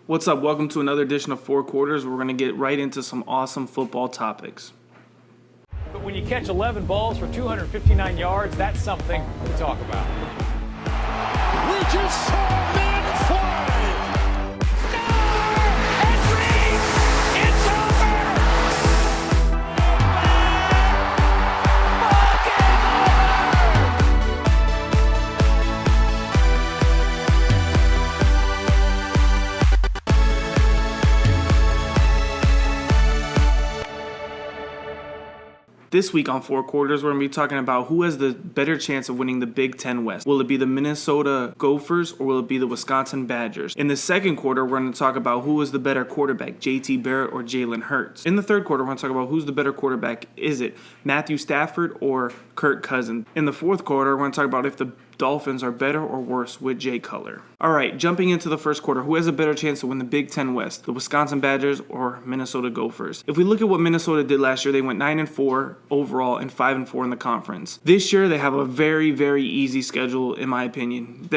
What's up? Welcome to another edition of Four Quarters. We're going to get right into some awesome football topics. But when you catch 11 balls for 259 yards, that's something to talk about. We just saw men fly. This week on Four Quarters, we're going to be talking about who has the better chance of winning the Big Ten West. Will it be the Minnesota Gophers or will it be the Wisconsin Badgers? In the second quarter, we're going to talk about who is the better quarterback, JT Barrett or Jalen Hurd. In the third quarter, we're going to talk about who's the better quarterback. Is it Matthew Stafford or Kirk Cousins? In the fourth quarter, we're going to talk about if the Dolphins are better or worse with Jay Cutler. All right, jumping into the first quarter, who has a better chance to win the Big Ten West, the Wisconsin Badgers or Minnesota Gophers? If we look at what Minnesota did last year, they went 9-4 overall and 5-4 in the conference. This year, they have a very, very easy schedule, in my opinion.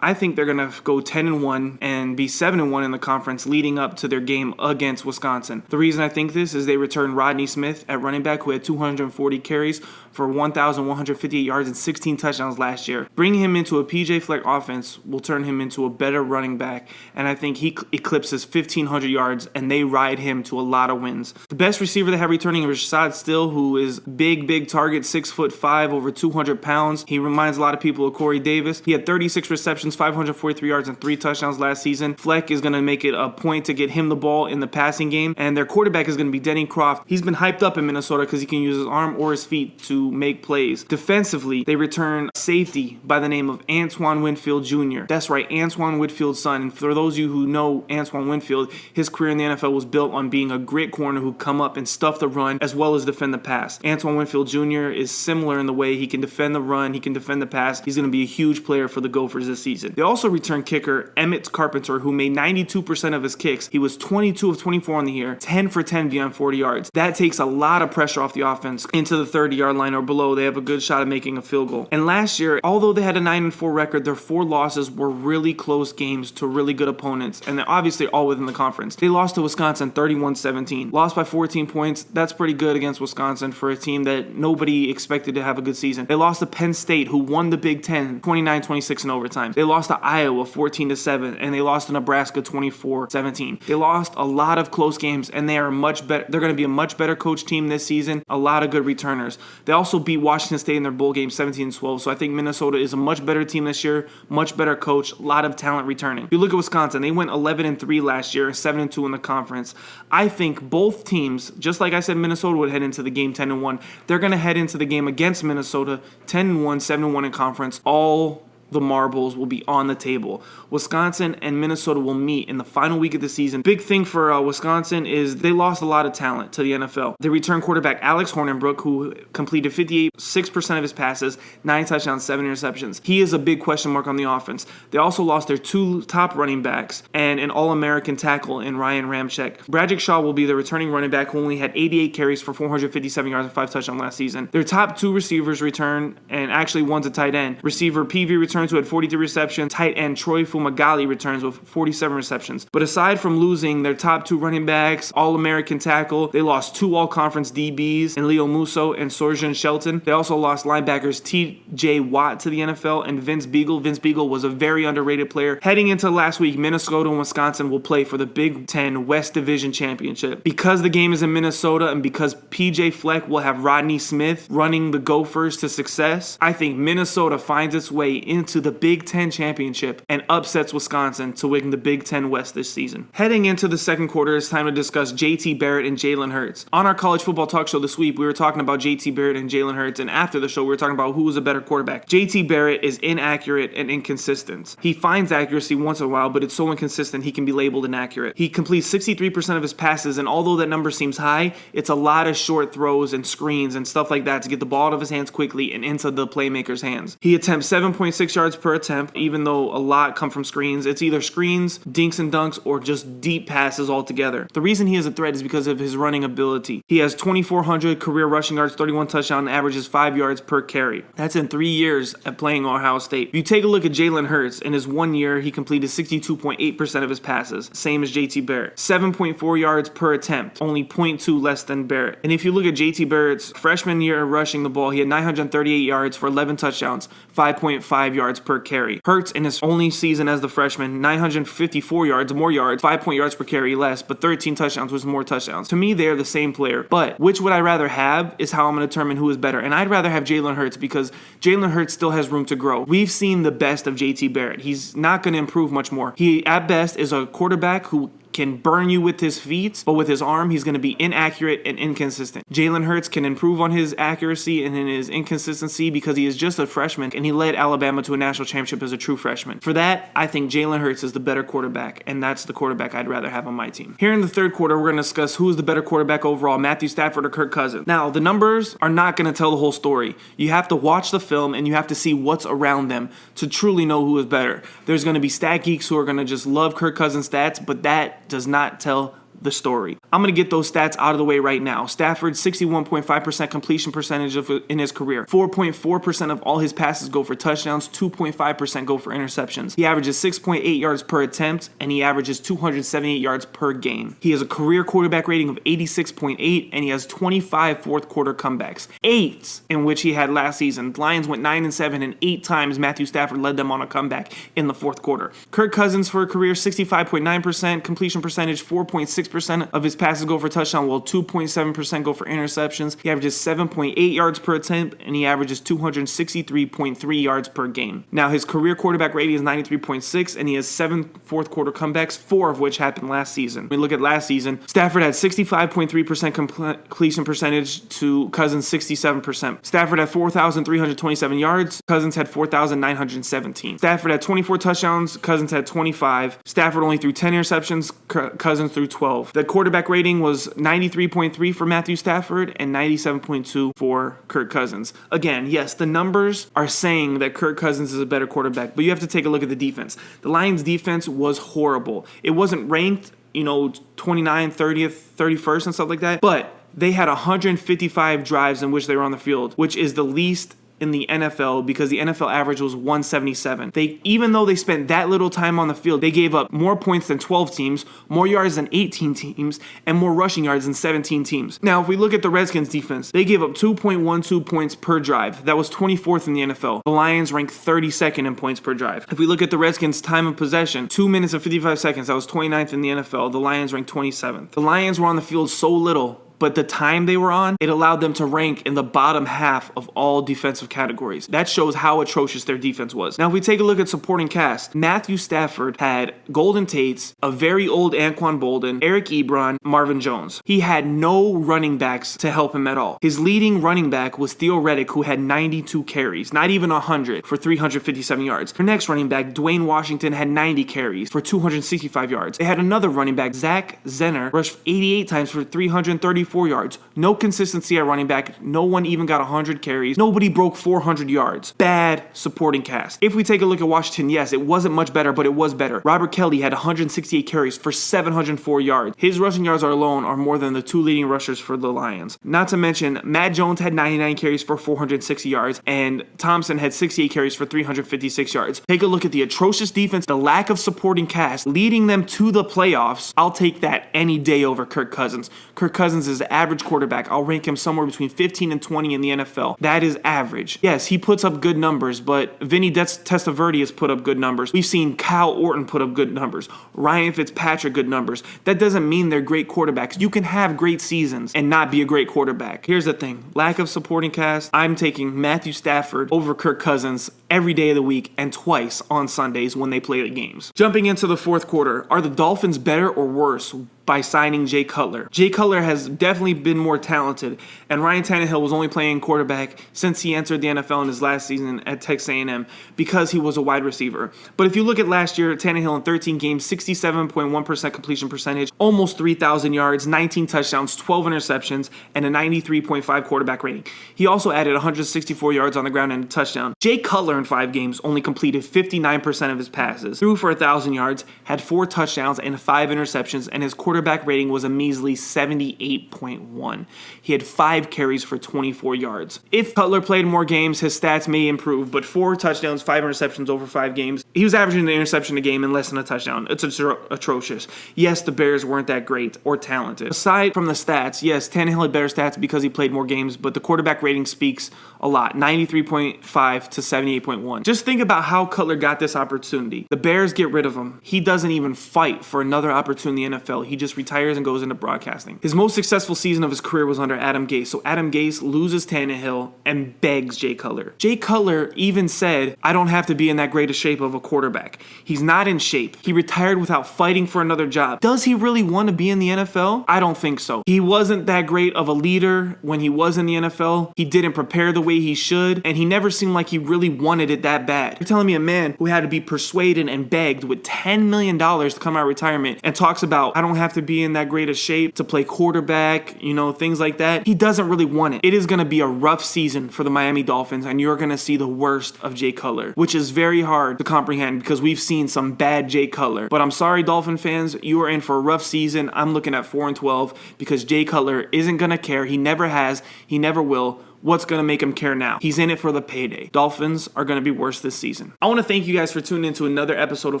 I think they're gonna go 10-1 and be 7-1 in the conference, leading up to their game against Wisconsin. The reason I think this is they returned Rodney Smith at running back, who had 240 carries for 1,158 yards and 16 touchdowns last year. Bringing him into a PJ Fleck offense will turn him into a better running back, and I think he eclipses 1,500 yards, and they ride him to a lot of wins. The best receiver they have returning is Rashad Still, who is big target, 6'5", over 200 pounds. He reminds a lot of people of Corey Davis. He had 36 receptions, 543 yards, and 3 touchdowns last season. Fleck is going to make it a point to get him the ball in the passing game, and their quarterback is going to be Denny Croft. He's been hyped up in Minnesota because he can use his arm or his feet to make plays. Defensively, they return safety by the name of Antoine Winfield Jr. That's right, Antoine Winfield's son. And for those of you who know Antoine Winfield, his career in the NFL was built on being a grit corner who come up and stuff the run as well as defend the pass. Antoine Winfield Jr. is similar in the way he can defend the run, he can defend the pass. He's going to be a huge player for the Gophers this season. They also return kicker Emmett Carpenter, who made 92% of his kicks. He was 22 of 24 on the year, 10 for 10 beyond 40 yards. That takes a lot of pressure off the offense. Into the 30-yard line or below, they have a good shot at making a field goal. And last year, although they had a 9-4 record, their 4 losses were really close games to really good opponents, and they're obviously all within the conference. They lost to Wisconsin 31-17. Lost by 14 points. That's pretty good against Wisconsin for a team that nobody expected to have a good season. They lost to Penn State, who won the Big Ten 29-26 in overtime. They lost to Iowa 14-7, and they lost to Nebraska 24-17. They lost a lot of close games, and they are much better. They're going to be a much better coach team this season. A lot of good returners. They also beat Washington State in their bowl game 17-12, so I think Minnesota is a much better team this year, much better coach, a lot of talent returning. If you look at Wisconsin, they went 11-3 last year, 7-2 in the conference. I think both teams, just like I said Minnesota would head into the game 10-1, they're going to head into the game against Minnesota 10-1, 7-1 in conference. All the marbles will be on the table. Wisconsin and Minnesota will meet in the final week of the season. Big thing for Wisconsin is they lost a lot of talent to the NFL. They returned quarterback Alex Hornibrook, who completed 56% of his passes, 9 touchdowns, 7 interceptions. He is a big question mark on the offense. They also lost their 2 top running backs and an All-American tackle in Ryan Ramczyk. Bradrick Shaw will be the returning running back, who only had 88 carries for 457 yards and 5 touchdowns last season. Their top 2 receivers return, and actually one's a tight end. Receiver PV returns, who had 43 receptions. Tight end Troy Fumagalli returns with 47 receptions. But aside from losing their top 2 running backs, All-American tackle, they lost 2 All-Conference DBs in Leo Musso and Sorjan Shelton. They also lost linebackers T.J. Watt to the NFL and Vince Beagle. Vince Beagle was a very underrated player. Heading into last week, Minnesota and Wisconsin will play for the Big Ten West Division Championship. Because the game is in Minnesota and because P.J. Fleck will have Rodney Smith running the Gophers to success, I think Minnesota finds its way into the Big Ten Championship and upsets Wisconsin to win the Big Ten West this season. Heading into the second quarter, it's time to discuss JT Barrett and Jalen Hurd. On our college football talk show this week, we were talking about JT Barrett and Jalen Hurd, and after the show, we were talking about who was a better quarterback. JT Barrett is inaccurate and inconsistent. He finds accuracy once in a while, but it's so inconsistent he can be labeled inaccurate. He completes 63% of his passes, and although that number seems high, it's a lot of short throws and screens and stuff like that to get the ball out of his hands quickly and into the playmaker's hands. He attempts 7.6 6 yards per attempt, even though a lot come from screens. It's either screens, dinks and dunks, or just deep passes altogether. The reason he is a threat is because of his running ability. He has 2,400 career rushing yards, 31 touchdowns, averages 5 yards per carry. That's in 3 years at playing Ohio State. If you take a look at Jalen Hurd, in his 1 year, he completed 62.8% of his passes, same as JT Barrett. 7.4 yards per attempt, only 0.2 less than Barrett. And if you look at JT Barrett's freshman year rushing the ball, he had 938 yards for 11 touchdowns, 5.5 yards per carry. Hurts in his only season as the freshman, 954 yards, more yards, 5 yards per carry less, but 13 touchdowns was more touchdowns. To me, they're the same player. But which would I rather have is how I'm going to determine who is better. And I'd rather have Jalen Hurts because Jalen Hurts still has room to grow. We've seen the best of JT Barrett. He's not going to improve much more. He, at best, is a quarterback who can burn you with his feet, but with his arm, he's going to be inaccurate and inconsistent. Jalen Hurts can improve on his accuracy and in his inconsistency because he is just a freshman, and he led Alabama to a national championship as a true freshman. For that, I think Jalen Hurts is the better quarterback, and that's the quarterback I'd rather have on my team. Here in the third quarter, we're going to discuss who is the better quarterback overall, Matthew Stafford or Kirk Cousins. Now, the numbers are not going to tell the whole story. You have to watch the film, and you have to see what's around them to truly know who is better. There's going to be stat geeks who are going to just love Kirk Cousins' stats, but that does not tell the story. I'm going to get those stats out of the way right now. Stafford, 61.5% completion percentage in his career. 4.4% of all his passes go for touchdowns. 2.5% go for interceptions. He averages 6.8 yards per attempt, and he averages 278 yards per game. He has a career quarterback rating of 86.8, and he has 25 fourth quarter comebacks. 8 in which he had last season. The Lions went 9-7, and 8 times Matthew Stafford led them on a comeback in the fourth quarter. Kirk Cousins for a career, 65.9% completion percentage, 4.6% of his passes go for touchdown, while 2.7% go for interceptions. He averages 7.8 yards per attempt, and he averages 263.3 yards per game. Now, his career quarterback rating is 93.6, and he has 7 fourth quarter comebacks, 4 of which happened last season. When we look at last season, Stafford had 65.3% completion percentage to Cousins' 67%. Stafford had 4,327 yards. Cousins had 4,917. Stafford had 24 touchdowns. Cousins had 25. Stafford only threw 10 interceptions. Cousins threw 12. The quarterback rating was 93.3 for Matthew Stafford and 97.2 for Kirk Cousins. Again, yes, the numbers are saying that Kirk Cousins is a better quarterback, but you have to take a look at the defense. The Lions' defense was horrible. It wasn't ranked, 29th, 30th, 31st and stuff like that, but they had 155 drives in which they were on the field, which is the least in the NFL because the NFL average was 177. Even though they spent that little time on the field, they gave up more points than 12 teams, more yards than 18 teams, and more rushing yards than 17 teams. Now, if we look at the Redskins defense, they gave up 2.12 points per drive. That was 24th in the NFL. The Lions ranked 32nd in points per drive. If we look at the Redskins' time of possession, 2 minutes and 55 seconds, that was 29th in the NFL. The Lions ranked 27th. The Lions were on the field so little, but the time they were on, it allowed them to rank in the bottom half of all defensive categories. That shows how atrocious their defense was. Now, if we take a look at supporting cast, Matthew Stafford had Golden Tates, a very old Anquan Bolden, Eric Ebron, Marvin Jones. He had no running backs to help him at all. His leading running back was Theo Reddick, who had 92 carries, not even 100, for 357 yards. Their next running back, Dwayne Washington, had 90 carries for 265 yards. They had another running back, Zach Zenner, rushed 88 times for 334 yards. No consistency at running back. No one even got 100 carries. Nobody broke 400 yards. Bad supporting cast. If we take a look at Washington, yes, it wasn't much better, but it was better. Robert Kelly had 168 carries for 704 yards. His rushing yards alone are more than the 2 leading rushers for the Lions. Not to mention, Matt Jones had 99 carries for 460 yards, and Thompson had 68 carries for 356 yards. Take a look at the atrocious defense, the lack of supporting cast, leading them to the playoffs. I'll take that any day over Kirk Cousins. Kirk Cousins is average quarterback. I'll rank him somewhere between 15 and 20 in the NFL. That is average. Yes, he puts up good numbers, but Vinny Testaverde has put up good numbers. We've seen Kyle Orton put up good numbers. Ryan Fitzpatrick, good numbers. That doesn't mean they're great quarterbacks. You can have great seasons and not be a great quarterback. Here's the thing. Lack of supporting cast. I'm taking Matthew Stafford over Kirk Cousins every day of the week and twice on Sundays when they play the games. Jumping into the fourth quarter, are the Dolphins better or worse? by signing Jay Cutler. Jay Cutler has definitely been more talented, and Ryan Tannehill was only playing quarterback since he entered the NFL in his last season at Texas A&M because he was a wide receiver. But if you look at last year, Tannehill in 13 games, 67.1% completion percentage, almost 3,000 yards, 19 touchdowns, 12 interceptions, and a 93.5 quarterback rating. He also added 164 yards on the ground and a touchdown. Jay Cutler in 5 games only completed 59% of his passes, threw for 1,000 yards, had 4 touchdowns and 5 interceptions, and his quarterback rating was a measly 78.1. He had 5 carries for 24 yards. If Cutler played more games, his stats may improve, but 4 touchdowns, 5 interceptions over 5 games. He was averaging an interception a game and less than a touchdown. It's atrocious. Yes, the Bears weren't that great or talented. Aside from the stats, yes, Tannehill had better stats because he played more games, but the quarterback rating speaks a lot, 93.5 to 78.1. Just think about how Cutler got this opportunity. The Bears get rid of him. He doesn't even fight for another opportunity in the NFL. He just retires and goes into broadcasting. His most successful season of his career was under Adam Gase. So Adam Gase loses Tannehill and begs Jay Cutler. Jay Cutler even said, I don't have to be in that great a shape of a quarterback. He's not in shape. He retired without fighting for another job. Does he really want to be in the NFL? I don't think so. He wasn't that great of a leader when he was in the NFL. He didn't prepare the way he should, and he never seemed like he really wanted it that bad. You're telling me a man who had to be persuaded and begged with $10 million to come out of retirement and talks about, I don't have to be in that great a shape to play quarterback, things like that. He doesn't really want it. It is going to be a rough season for the Miami Dolphins, and you're going to see the worst of Jay Cutler, which is very hard to comprehend because we've seen some bad Jay Cutler. But I'm sorry, Dolphin fans, you are in for a rough season. I'm looking at 4-12 because Jay Cutler isn't going to care. He never has. He never will. What's going to make him care now? He's in it for the payday. Dolphins are going to be worse this season. I want to thank you guys for tuning into another episode of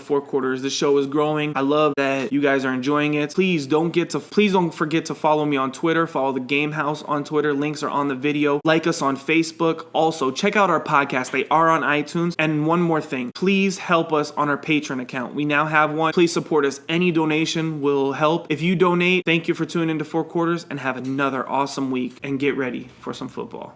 4 Quarters. This show is growing. I love that you guys are enjoying it. Please don't forget to follow me on Twitter. Follow the Game Haus on Twitter. Links are on the video. Like us on Facebook. Also, check out our podcast. They are on iTunes. And one more thing. Please help us on our Patreon account. We now have one. Please support us. Any donation will help. If you donate, thank you for tuning into 4 Quarters and have another awesome week and get ready for some football.